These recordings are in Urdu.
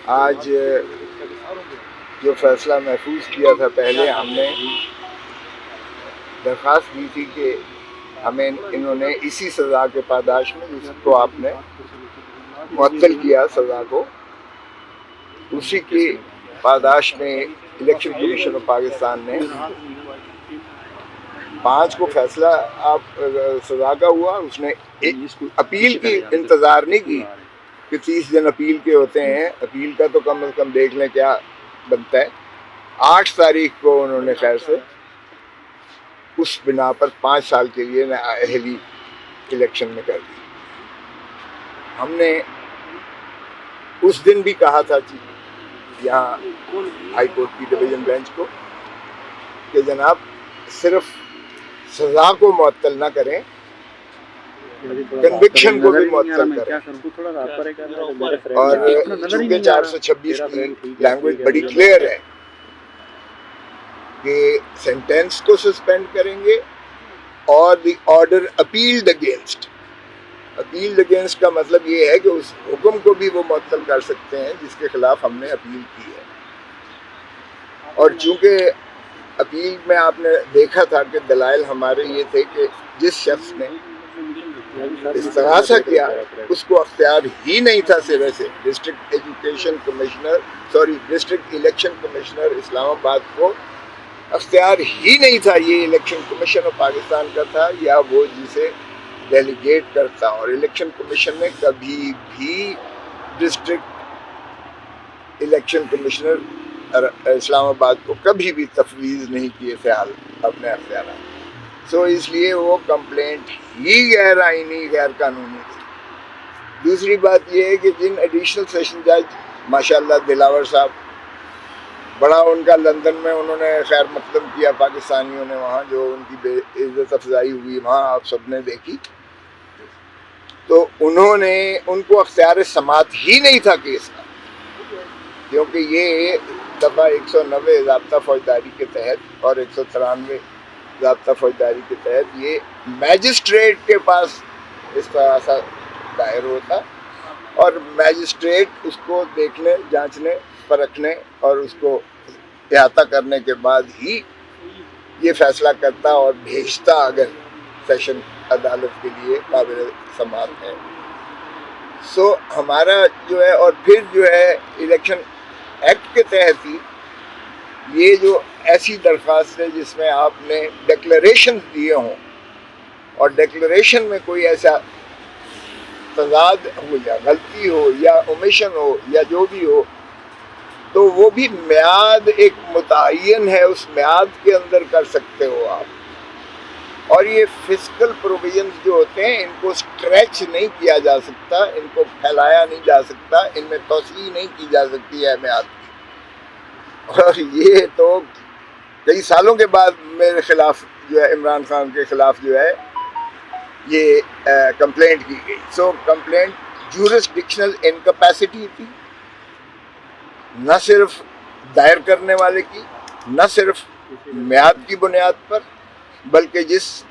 آج جو فیصلہ محفوظ کیا تھا، پہلے ہم نے درخواست دی تھی کہ ہمیں انہوں نے اسی سزا کے پاداش میں جس کو آپ نے معطل کیا سزا کو، اسی کی پاداش میں الیکشن کمیشن آف پاکستان نے 5 کو فیصلہ آپ سزا کا ہوا. اس نے اپیل کی انتظار نہیں کی کہ 30 دن اپیل کے ہوتے ہیں، اپیل کا تو کم از کم دیکھ لیں کیا بنتا ہے. 8 تاریخ کو انہوں نے خیر سے اس بنا پر 5 سال کے لیے نااہلی الیکشن میں کر دی. ہم نے اس دن بھی کہا تھا یہاں ہائی کورٹ کی ڈویژن بینچ کو کہ جناب صرف سزا کو معطل نہ کریں، کنوکشن کو بھی معطل کریں. اور چونکہ 426 کی لینگویج بڑی کلیئر ہے کہ سینٹینس کو سسپینڈ کریں گے اور دی آرڈر اپیلڈ اگینسٹ. اپیلڈ اگینسٹ کا مطلب یہ ہے کہ اس حکم کو بھی وہ معطل کر سکتے ہیں جس کے خلاف ہم نے اپیل کی ہے. اور چونکہ اپیل میں آپ نے دیکھا تھا کہ دلائل ہمارے یہ تھے کہ جس شخص نے استغاثہ کیا اس کو اختیار ہی نہیں تھا سرے سے. District election commissioner Islamabad کو اختیار ہی نہیں تھا. یہ الیکشن کمیشن آف پاکستان کا تھا یا وہ جسے ڈیلیگیٹ کرتا. اور الیکشن کمیشن نے کبھی بھی district election commissioner Islamabad کو کبھی بھی تفویض نہیں کیے تھے اپنے اختیارات. سو اس لیے وہ کمپلینٹ ہی غیر آئینی غیر قانونی تھی. دوسری بات یہ ہے کہ جن ایڈیشنل سیشن جج ماشاءاللہ دلاور صاحب، بڑا ان کا لندن میں انہوں نے خیر مقدم کیا پاکستانیوں نے، وہاں جو ان کی بے عزت افزائی ہوئی وہاں آپ سب نے دیکھی. تو انہوں نے ان کو اختیار سماعت ہی نہیں تھا کیس کا، کیونکہ یہ دفعہ 190 ضابطہ فوجداری کے تحت اور 193 ضابطہ فوجداری کے تحت یہ میجسٹریٹ کے پاس اس کا ایسا دائر ہوتا اور میجسٹریٹ اس کو دیکھنے، جانچنے، پرکھنے اور اس کو احاطہ کرنے کے بعد ہی یہ فیصلہ کرتا اور بھیجتا اگر سیشن عدالت کے لیے قابل سماعت ہے. سو ہمارا جو ہے، اور پھر جو ہے الیکشن ایکٹ کے تحت ہی یہ جو ایسی درخواست ہے جس میں آپ نے ڈکلریشن دیے ہوں اور ڈکلریشن میں کوئی ایسا تضاد ہو یا غلطی ہو یا اومیشن ہو یا جو بھی ہو، تو وہ بھی میعاد ایک متعین ہے، اس میعاد کے اندر کر سکتے ہو آپ. اور یہ فسکل پروویژنز جو ہوتے ہیں ان کو اسٹریچ نہیں کیا جا سکتا، ان کو پھیلایا نہیں جا سکتا، ان میں توسیع نہیں کی جا سکتی ہے میعاد کی. اور یہ تو کئی سالوں کے بعد میرے خلاف جو ہے عمران خان کے خلاف جو ہے یہ کمپلینٹ کی گئی. سو کمپلینٹ جورسڈکشنل انکیپیسٹی تھی، نہ صرف دائر کرنے والے کی، نہ صرف میعاد کی بنیاد پر، بلکہ جس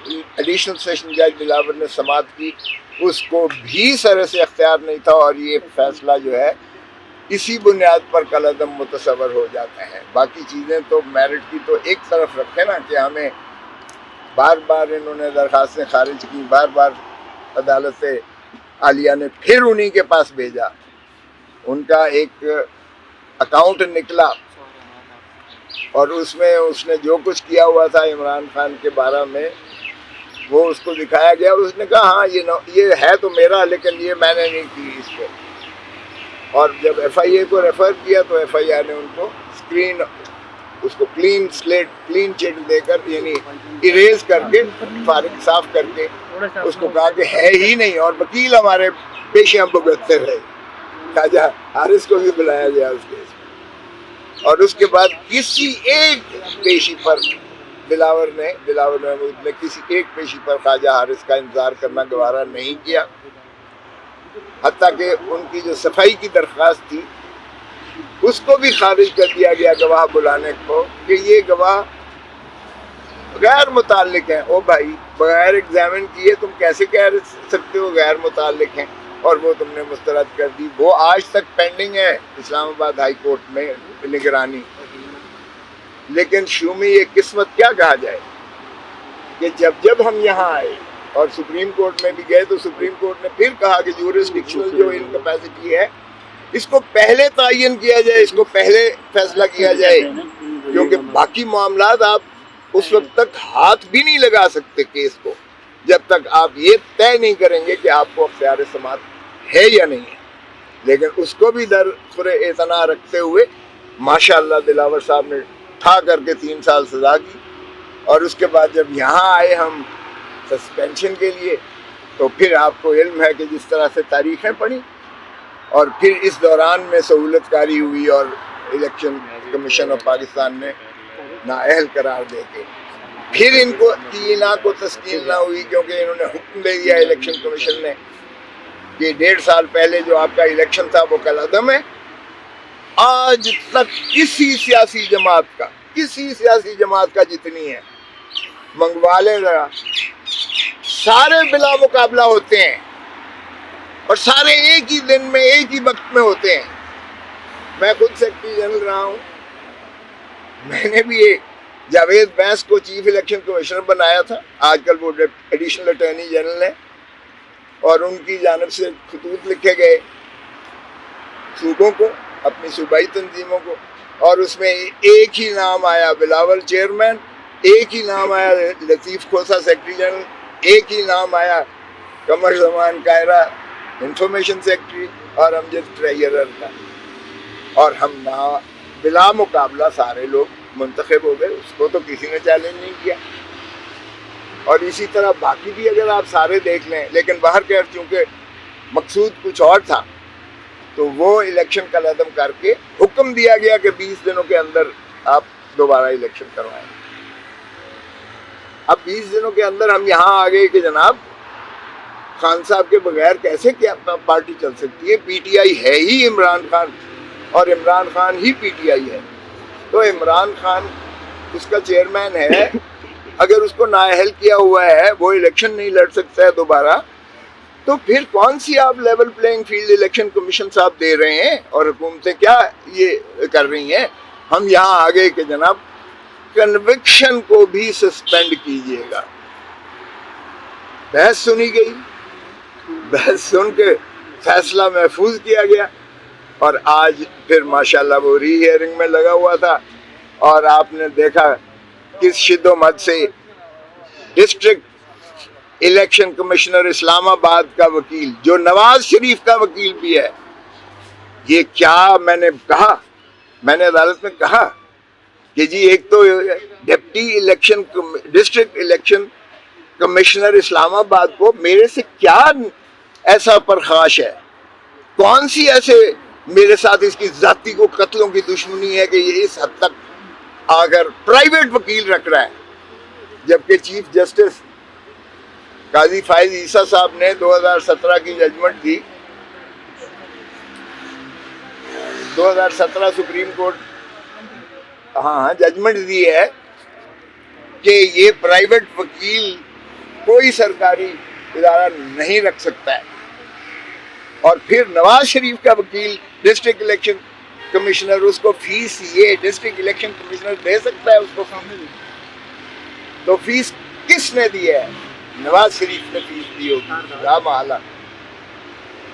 ایڈیشنل سیشن جج بلاور نے سماعت کی اس کو بھی سر سے اختیار نہیں تھا. اور یہ فیصلہ جو ہے اسی بنیاد پر کالعدم متصور ہو جاتا ہے. باقی چیزیں تو میرٹ کی تو ایک طرف رکھے نا کہ ہمیں بار بار انہوں نے درخواستیں خارج کی، بار بار عدالت عالیہ نے پھر انہی کے پاس بھیجا. ان کا ایک اکاؤنٹ نکلا اور اس میں اس نے جو کچھ کیا ہوا تھا عمران خان کے بارے میں وہ اس کو دکھایا گیا. اس نے کہا ہاں یہ ہے تو میرا، لیکن یہ میں نے نہیں کی اس پہ. اور جب ایف آئی اے کو ریفر کیا تو ایف آئی آر نے ان کو اس کو کلین سلیٹ، کلین چٹ دے کر، یعنی اریز کر کے، فارغ صاف کر کے اس کو کہا کہ ہے ہی نہیں. اور وکیل ہمارے پیشیاں بھگتتے رہے. خواجہ حارث کو بھی بلایا گیا اس کیس میں. اور اس کے بعد کسی ایک پیشی پر دلاور محمود نے کسی ایک پیشی پر خواجہ حارث کا انتظار کرنا گوارا نہیں کیا، حتیٰ کہ ان کی جو صفائی کی درخواست تھی اس کو بھی خارج کر دیا گیا گواہ بلانے کو کہ یہ گواہ غیر متعلق ہیں. او بھائی، بغیر ایگزامن کیے تم کیسے کہہ سکتے ہو غیر متعلق ہیں؟ اور وہ تم نے مسترد کر دی. وہ آج تک پینڈنگ ہے اسلام آباد ہائی کورٹ میں نگرانی. لیکن شومی ایک قسمت کیا کہا جائے کہ جب ہم یہاں آئے اور سپریم کورٹ میں بھی گئے تو سپریم کورٹ نے پھر کہا کہ جورسڈکشن جو انکیپیسٹی ہے اس کو پہلے تعین کیا جائے, اس کو پہلے فیصلہ کیا جائے, کیونکہ باقی معاملات آپ اس وقت تک ہاتھ بھی نہیں لگا سکتے کیس کو جب تک آپ یہ طے نہیں کریں گے کہ آپ کو اختیار سماعت ہے یا نہیں ہے. لیکن اس کو بھی درخور اعتنا رکھتے ہوئے ماشاءاللہ دلاور صاحب نے ٹھا کر کے 3 سال سزا کی, اور اس کے بعد جب یہاں آئے ہم سسپینشن کے لیے تو پھر آپ کو علم ہے کہ جس طرح سے تاریخیں پڑھی, اور پھر اس دوران میں سہولت کاری ہوئی اور الیکشن کمیشن آف پاکستان نے نااہل قرار دے کے پھر ان کو تینا کو تسکین نہ ہوئی, کیونکہ انہوں نے حکم دے دیا الیکشن کمیشن نے کہ 1.5 سال پہلے جو آپ کا الیکشن تھا وہ کالعدم ہے. آج تک کسی سیاسی جماعت کا جتنی ہے منگوا لیں ذرا, سارے بلا مقابلہ ہوتے ہیں اور سارے ایک ہی دن میں ایک ہی وقت میں ہوتے ہیں. میں خود سیکرٹری جنرل رہا ہوں, میں نے بھی ایک جاوید بینس کو چیف الیکشن کمشنر بنایا تھا, آج کل وہ ایڈیشنل اٹارنی جنرل ہے, اور ان کی جانب سے خطوط لکھے گئے صوبوں کو, اپنی صوبائی تنظیموں کو, اور اس میں ایک ہی نام آیا بلاول چیئرمین, ایک ہی نام آیا لطیف کھوسہ سیکرٹری جنرل, ایک ہی نام آیا قمر زمان قاہرہ انفارمیشن سیکرٹری, اور امجد ٹریجرر کا, اور ہم بلا مقابلہ سارے لوگ منتخب ہو گئے. اس کو تو کسی نے چیلنج نہیں کیا. اور اسی طرح باقی بھی اگر آپ سارے دیکھ لیں, لیکن باہر کے چونکہ مقصود کچھ اور تھا تو وہ الیکشن کالعدم کر کے حکم دیا گیا کہ 20 دنوں کے اندر آپ دوبارہ الیکشن کروائیں. اب 20 دنوں کے اندر ہم یہاں آ گئے کہ جناب خان صاحب کے بغیر کیسے کیا پارٹی چل سکتی ہے, پی ٹی آئی ہے ہی عمران خان, اور عمران خان ہی پی ٹی آئی ہے, تو عمران خان اس کا چیئرمین ہے, اگر اس کو نااہل کیا ہوا ہے وہ الیکشن نہیں لڑ سکتا ہے دوبارہ, تو پھر کون سی آپ level playing field election commission صاحب دے رہے ہیں, اور حکومتیں کیا یہ کر رہی ہیں. ہم یہاں آ گئے کہ جناب کنوکشن کو بھی سسپینڈ کیجئے گا. بحث سنی گئی, بحث سن کے فیصلہ محفوظ کیا گیا, اور آج پھر ماشاءاللہ وہ ری ہیئرنگ میں لگا ہوا تھا, اور آپ نے دیکھا کس شد و مد سے ڈسٹرکٹ الیکشن کمشنر اسلام آباد کا وکیل, جو نواز شریف کا وکیل بھی ہے, یہ کیا میں نے عدالت میں کہا کہ جی ایک تو deputy election district election commissioner Islamabad کو میرے سے کیا ایسا پرخاش ہے, کون سی ایسے میرے ساتھ اس کی ذاتی کو قتلوں کی دشمنی ہے کہ یہ اس حد تک آ کر پرائیویٹ وکیل رکھ رہا ہے, جبکہ چیف جسٹس قاضی فائز عیسیٰ صاحب نے 2017 کی ججمنٹ دی, 2017 سپریم کورٹ ججمنٹ دی ہے کہ یہ پرائیویٹ وکیل کوئی سرکاری ادارہ نہیں رکھ سکتا ہے, اور پھر نواز شریف کا وکیل ڈسٹرکٹ الیکشن کمشنر, اس کو فیس یہ ڈسٹرکٹ الیکشن کمشنر دے سکتا ہے اس کو, تو فیس کس نے دی ہے؟ نواز شریف نے فیس دی ہوگی, محالہ.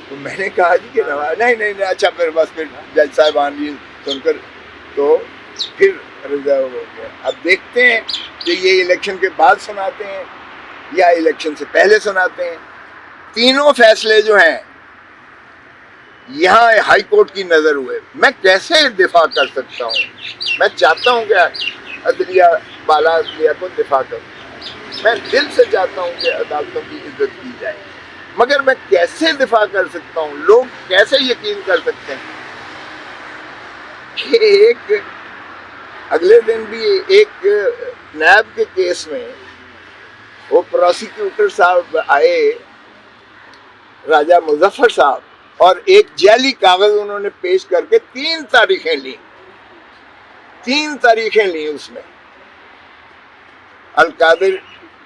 تو میں نے کہا جی کہ نواز نہیں اچھا, پھر بس پھر جج صاحبان جی سن کر تو پھر رضا ہو گیا. اب دیکھتے ہیں کہ یہ الیکشن کے بعد سناتے ہیں یا الیکشن سے پہلے سناتے ہیں. تینوں فیصلے جو ہیں یہاں ہائی کورٹ کی نظر ہوئے, میں کیسے دفاع کر سکتا ہوں؟ میں چاہتا ہوں کہ عدلیہ بالا عدلیہ کو دفاع کروں, میں دل سے چاہتا ہوں کہ عدالتوں کی عزت کی جائے, مگر میں کیسے دفاع کر سکتا ہوں؟ لوگ کیسے یقین کر سکتے ہیں کہ ایک اگلے دن بھی ایک نیب کے کیس میں وہ پروسیکیوٹر صاحب آئے, راجہ مظفر صاحب, اور ایک جعلی کاغذ انہوں نے پیش کر کے 3 تاریخیں لیں اس میں. القادر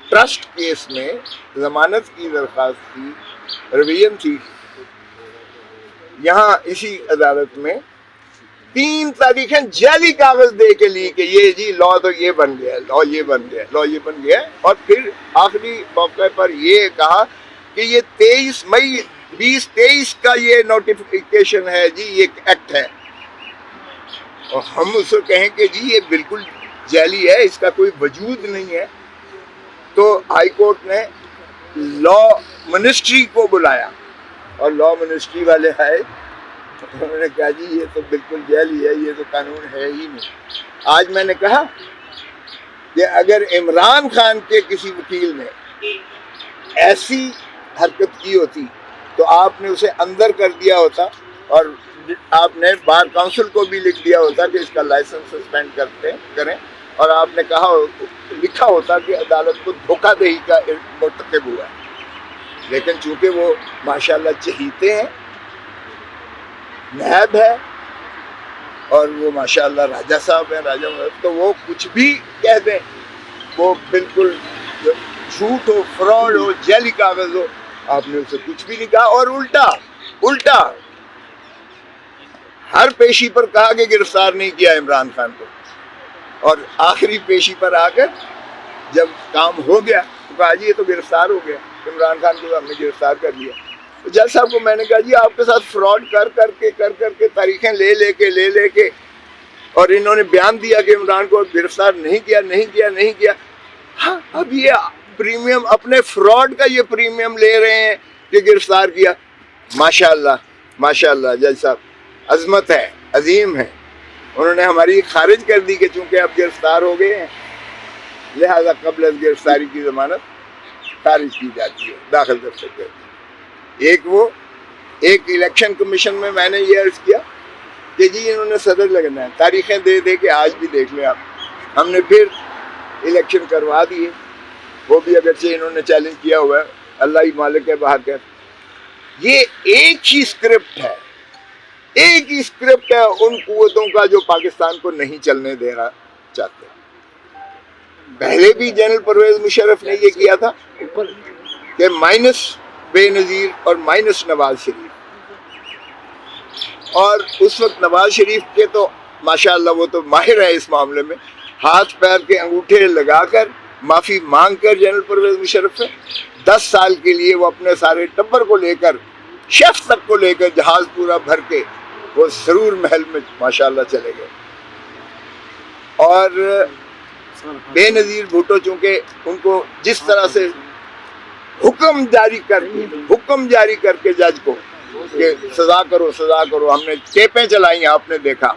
ٹرسٹ کیس میں ضمانت کی درخواست تھی, ریویژن تھی, یہاں اسی عدالت میں 3 تاریخیں جعلی کاغذ دے کے لی کہ یہ جی لا تو یہ بن گیا، لا یہ بن گیا، لا یہ بن گیا، اور پھر آخری موقع پر یہ کہا کہ یہ 23 مئی 2023 کا یہ نوٹیفیکیشن ہے جی، یہ ایکٹ ہے، اور ہم اس کو کہیں کہ جی یہ بالکل جعلی ہے، اس کا کوئی وجود نہیں ہے. تو ہائی کورٹ نے لا منسٹری کو بلایا، اور لا منسٹری والے آئے، انہوں نے کہا جی یہ تو بالکل جعلی ہے، یہ تو قانون ہے ہی نہیں. آج میں نے کہا کہ اگر عمران خان کے کسی وکیل نے ایسی حرکت کی ہوتی تو آپ نے اسے اندر کر دیا ہوتا، اور آپ نے بار کونسل کو بھی لکھ دیا ہوتا کہ اس کا لائسنس سسپینڈ کریں، اور آپ نے لکھا ہوتا کہ عدالت کو دھوکہ دہی کا مرتکب ہوا ہے. لیکن چونکہ وہ ماشاءاللہ چہیتے ہیں، نائب ہے، اور وہ ماشاءاللہ راجہ صاحب ہیں، راجہ صاحب، تو وہ کچھ بھی کہہ دیں، وہ بالکل جھوٹ ہو، فراڈ ہو، جعلی کاغذ ہو، آپ نے اسے کچھ بھی نہیں کہا. اور الٹا ہر پیشی پر کہا کہ گرفتار نہیں کیا عمران خان کو، اور آخری پیشی پر آ کر جب کام ہو گیا تو کہا جی یہ تو گرفتار ہو گیا، عمران خان کو ہم نے گرفتار کر لیا. تو جج صاحب کو میں نے کہا جی آپ کے ساتھ فراڈ کر کے تاریخیں لے کے اور انہوں نے بیان دیا کہ عمران کو گرفتار نہیں کیا. ہاں اب یہ پریمیم اپنے فراڈ کا یہ پریمیم لے رہے ہیں کہ گرفتار کیا. ماشاءاللہ جج صاحب عظمت ہے، عظیم ہے. انہوں نے ہماری خارج کر دی کہ چونکہ اب گرفتار ہو گئے ہیں لہذا قبل از گرفتاری کی ضمانت خارج کی جاتی ہے، داخل کر سکتے ہیں. ایک الیکشن کمیشن میں نے یہ عرض کیا کہ جی انہوں نے صدر لگنا ہے، تاریخیں دے کے آج بھی دیکھ لیں آپ، ہم نے پھر الیکشن کروا دیے، وہ بھی اگرچہ انہوں نے چیلنج کیا ہوا ہے، اللہ ہی مالک ہے باہر کا. یہ ایک ہی اسکرپٹ ہے ان قوتوں کا جو پاکستان کو نہیں چلنے دینا چاہتے. پہلے بھی جنرل پرویز مشرف نے یہ کیا تھا کہ مائنس بے نظیر اور مائنس نواز شریف، اور اس وقت نواز شریف کے تو ماشاءاللہ وہ تو ماہر ہے اس معاملے میں، ہاتھ پیر کے انگوٹھے لگا کر معافی مانگ کر جنرل پرویز مشرف سے 10 سال کے لیے وہ اپنے سارے ٹبر کو لے کر، شیف تک کو لے کر، جہاز پورا بھر کے وہ سرور محل میں ماشاءاللہ چلے گئے. اور بے نظیر بھٹو چونکہ ان کو جس طرح سے حکم جاری کر کے جج کو کہ سزا کرو، ہم نے ٹیپیں چلائی، آپ نے دیکھا،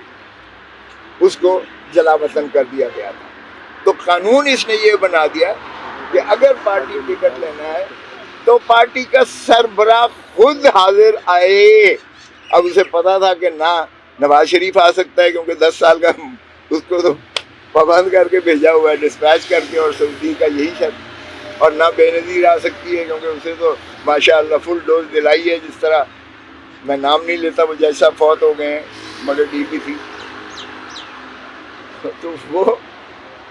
اس کو جلا وطن کر دیا گیا تھا. تو قانون اس نے یہ بنا دیا کہ اگر پارٹی ٹکٹ لینا ہے تو پارٹی کا سربراہ خود حاضر آئے. اب اسے پتا تھا کہ نہ نواز شریف آ سکتا ہے کیونکہ 10 سال کا اس کو تو پابند کر کے بھیجا ہوا ہے، ڈسپیچ کر کے، اور سعودی کا یہی شرط، اور نہ بے نظیر آ سکتی ہے کیونکہ اسے تو ماشاءاللہ فل ڈوز دلائی ہے. جس طرح میں نام نہیں لیتا، وہ جیسا فوت ہو گئے ہیں، مگر ڈی پی تھی. تو وہ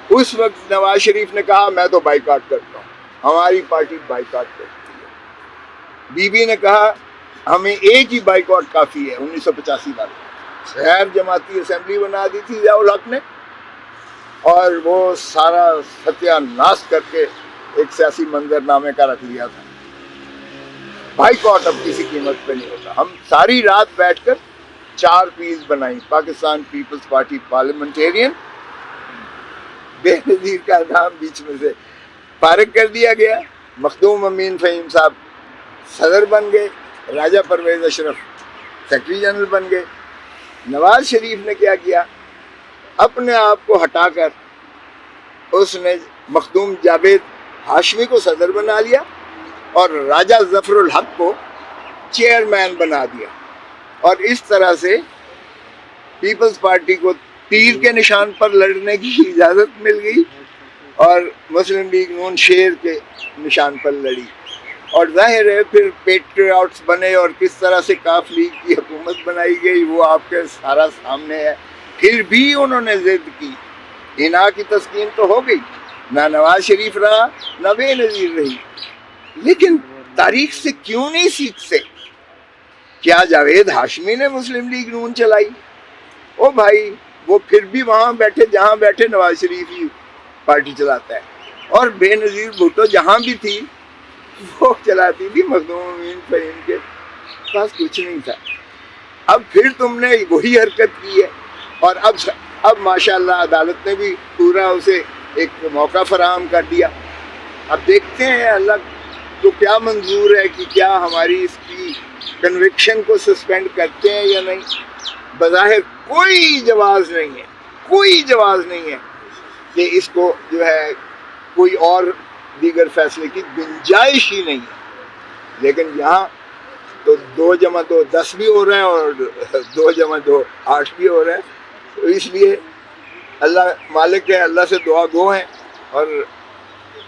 اس وقت نواز شریف نے کہا میں تو بائیکاٹ کرتا ہوں، ہماری پارٹی بائیکاٹ کرتی ہے. بی بی نے کہا ہمیں ایک ہی بائیکاٹ کافی ہے. 1985 میں غیر جماعتی اسمبلی بنا دی تھی ضیاء الحق نے، اور وہ سارا ستیہ ناش کر کے ایک سیاسی منظر نامے کا رکھ لیا تھا. بائیکاٹ اب کسی قیمت پہ نہیں ہوتا. ہم ساری رات بیٹھ کر 4 پیس بنائی، پاکستان پیپلز پارٹی پارلیمنٹیرین. بے نظیر کا نام بیچ میں سے فارغ کر دیا گیا، مخدوم امین فہیم صاحب صدر بن گئے، راجہ پرویز اشرف سیکرٹری جنرل بن گئے. نواز شریف نے کیا کیا، اپنے آپ کو ہٹا کر اس نے مخدوم جاوید ہاشمی کو صدر بنا لیا اور راجہ ظفر الحق کو چیئرمین بنا دیا. اور اس طرح سے پیپلز پارٹی کو تیر کے نشان پر لڑنے کی اجازت مل گئی اور مسلم لیگ نون شیر کے نشان پر لڑی. اور ظاہر ہے پھر پیٹریاٹس بنے اور کس طرح سے کاف لیگ کی حکومت بنائی گئی وہ آپ کے سارا سامنے ہے. پھر بھی انہوں نے ضد کی، انا کی تسکین تو ہو گئی، نہ نواز شریف رہا نہ بے نظیر رہی. لیکن تاریخ سے کیوں نہیں سیکھتے؟ کیا جاوید ہاشمی نے مسلم لیگ نون چلائی؟ او بھائی وہ پھر بھی وہاں بیٹھے جہاں بیٹھے نواز شریف ہی پارٹی چلاتا ہے، اور بے نظیر بھٹو جہاں بھی تھی وہ چلاتی تھی، مخدوم امین فہیم کے پاس کچھ نہیں تھا۔ اب پھر تم نے وہی حرکت کی ہے، اور اب ماشاءاللہ عدالت نے بھی پورا اسے ایک موقع فراہم کر دیا۔ اب دیکھتے ہیں اللہ کو کیا منظور ہے کہ کیا ہماری اس کی کنوکشن کو سسپینڈ کرتے ہیں یا نہیں۔ بظاہر کوئی جواز نہیں ہے، کوئی جواز نہیں ہے کہ اس کو جو ہے کوئی اور دیگر فیصلے کی گنجائش ہی نہیں ہے، لیکن یہاں تو 2+2 10 بھی ہو رہے ہیں اور 2+2 8 بھی ہو رہے ہیں۔ تو اس لیے اللہ مالک ہے، اللہ سے دعا گو ہیں، اور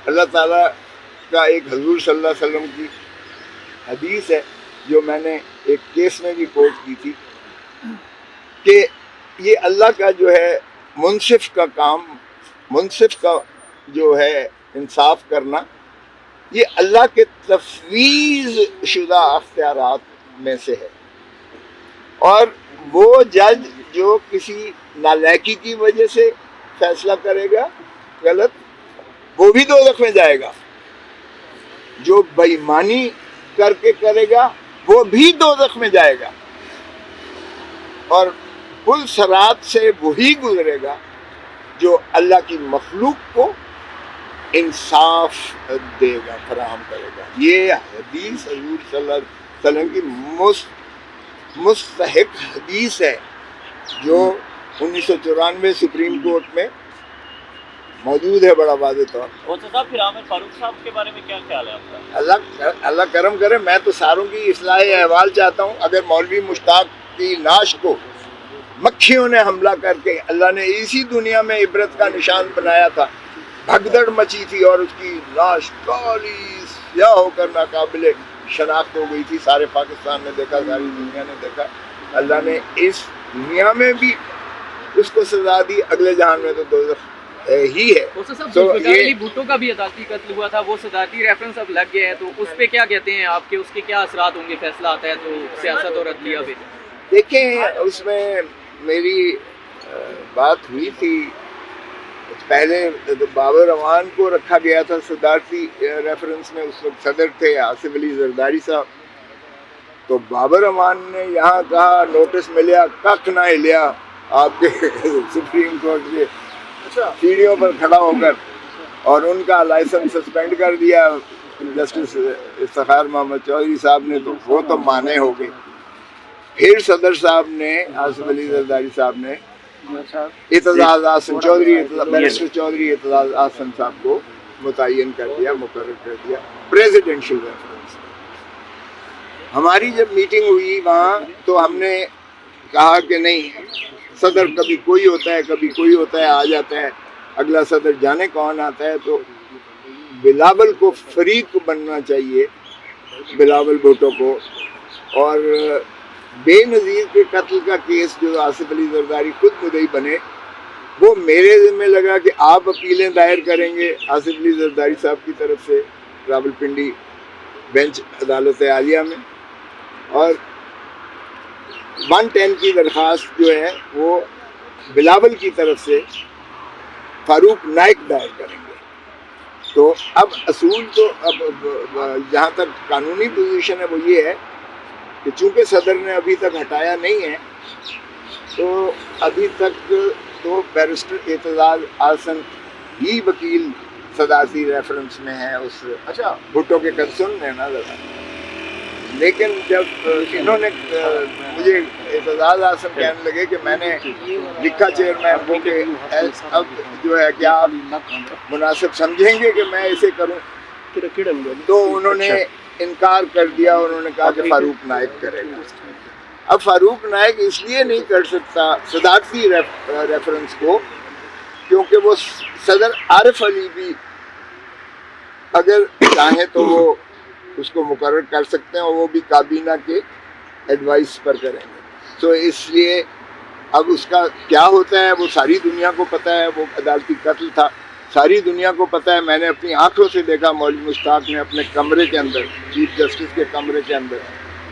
اللہ تعالیٰ کا ایک حضور صلی اللہ علیہ وسلم کی حدیث ہے جو میں نے ایک کیس میں بھی کوٹ کی تھی کہ یہ اللہ کا جو ہے منصف کا کام، منصف کا جو ہے انصاف کرنا، یہ اللہ کے تفویض شدہ اختیارات میں سے ہے، اور وہ جج جو کسی نالائکی کی وجہ سے فیصلہ کرے گا غلط، وہ بھی دوزخ میں جائے گا، جو بے ایمانی کر کے کرے گا وہ بھی دوزخ میں جائے گا، اور پل صراط سے وہی گزرے گا جو اللہ کی مخلوق کو انصاف دے گا، فراہم کرے گا۔ یہ حدیث حضور صلی اللہ علیہ وسلم کی مستحق حدیث ہے جو 1994 سپریم کورٹ میں موجود ہے بڑا واضح طور پر۔ صاحب پھر عامر فاروق صاحب کے بارے میں کیا خیال ہے آپ کا؟ اللہ کرم کرے، میں تو ساروں کی اصلاح احوال چاہتا ہوں۔ اگر مولوی مشتاق کی لاش کو مکھیوں نے حملہ کر کے اللہ نے اسی دنیا میں عبرت کا نشان بنایا تھا، بھگدڑ مچی تھی اور اس کی لاش کالی سیاہ ہو کر ناقابل شناخت ہو گئی تھی، سارے پاکستان نے دیکھا، ساری دنیا نے دیکھا، اللہ نے اس دنیا میں بھی اس کو سزا دی، اگلے جہان میں تو دوزخ ہی ہے۔ بھٹو کا بھی عدالتی قتل ہوا تھا، وہ صدارتی ریفرنس اب لگ گیا ہے، تو اس پہ کیا کہتے ہیں آپ کے، اس کے کیا اثرات ہوں گے؟ فیصلہ آتا ہے تو سیاست اور عدلیہ پہ دیکھیں، اس میں میری بات ہوئی تھی پہلے، بابر امان کو رکھا گیا تھا صدارتی ریفرنس میں، اس وقت صدر تھے آصف علی زرداری صاحب، تو بابر امان نے یہاں کہا نوٹس ملیا ککھ نہ ہلیا آپ کے سپریم کورٹ کے سیڑھیوں پر کھڑا ہو کر، اور ان کا لائسنس سسپینڈ کر دیا جسٹس افتخار محمد چودھری صاحب نے، تو وہ تو مانے ہو گئے۔ پھر صدر صاحب نے، آصف علی زرداری صاحب نے اعتزاز احسن چودھری، بیرسٹر چودھری اعتزاز احسن صاحب کو متعین کر دیا، مقرر کر دیا پریزیڈنشل ریفرنس۔ ہماری جب میٹنگ ہوئی وہاں تو ہم نے کہا کہ نہیں، صدر کبھی کوئی ہوتا ہے، کبھی کوئی ہوتا ہے، آ جاتا ہے، اگلا صدر جانے کون آتا ہے، تو بلاول کو فریق بننا چاہیے، بلاول بھٹو کو۔ اور بے نظیر کے قتل کا کیس جو آصف علی زرداری خود مدعی بنے، وہ میرے ذمہ لگا کہ آپ اپیلیں دائر کریں گے آصف علی زرداری صاحب کی طرف سے راولپنڈی بینچ عدالت عالیہ میں، اور 110 کی درخواست جو ہے وہ بلاول کی طرف سے فاروق نائک دائر کریں گے۔ تو اب اصول تو اب جہاں تک قانونی پوزیشن ہے وہ یہ ہے کہ چونکہ صدر نے ابھی تک ہٹایا نہیں ہے، تو ابھی تک تو بیرسٹر اعتزاز احسن ہی وکیل صدارتی ریفرنس میں ہے اس بھٹو کے کنسرن ہے نا ذرا۔ لیکن جب انہوں نے مجھے اعتزاز احسن کہنے لگے کہ میں نے لکھا چیئرمین کو کہ اب جو ہے کیا آپ مناسب سمجھیں گے کہ میں اسے کروں، تو انہوں نے انکار کر دیا، انہوں نے کہا کہ فاروق نائک کرے گا۔ اب فاروق نائک اس لیے نہیں کر سکتا صدارتی ریفرنس کو کیونکہ وہ صدر عارف علی بھی اگر چاہیں تو وہ اس کو مقرر کر سکتے ہیں، اور وہ بھی کابینہ کے ایڈوائس پر کریں گے۔ تو اس لیے اب اس کا کیا ہوتا ہے وہ ساری دنیا کو پتہ ہے، وہ عدالتی قتل تھا، ساری دنیا کو پتہ ہے۔ میں نے اپنی آنکھوں سے دیکھا مولوی مشتاق نے اپنے کمرے کے اندر، چیف جسٹس کے کمرے کے اندر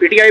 PTI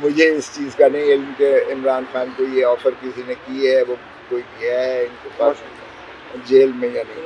مجھے اس چیز کا نہیں علم کہ عمران خان کو یہ آفر کسی نے کی ہے، وہ کوئی کیا ہے ان کے پاس جیل میں یا نہیں.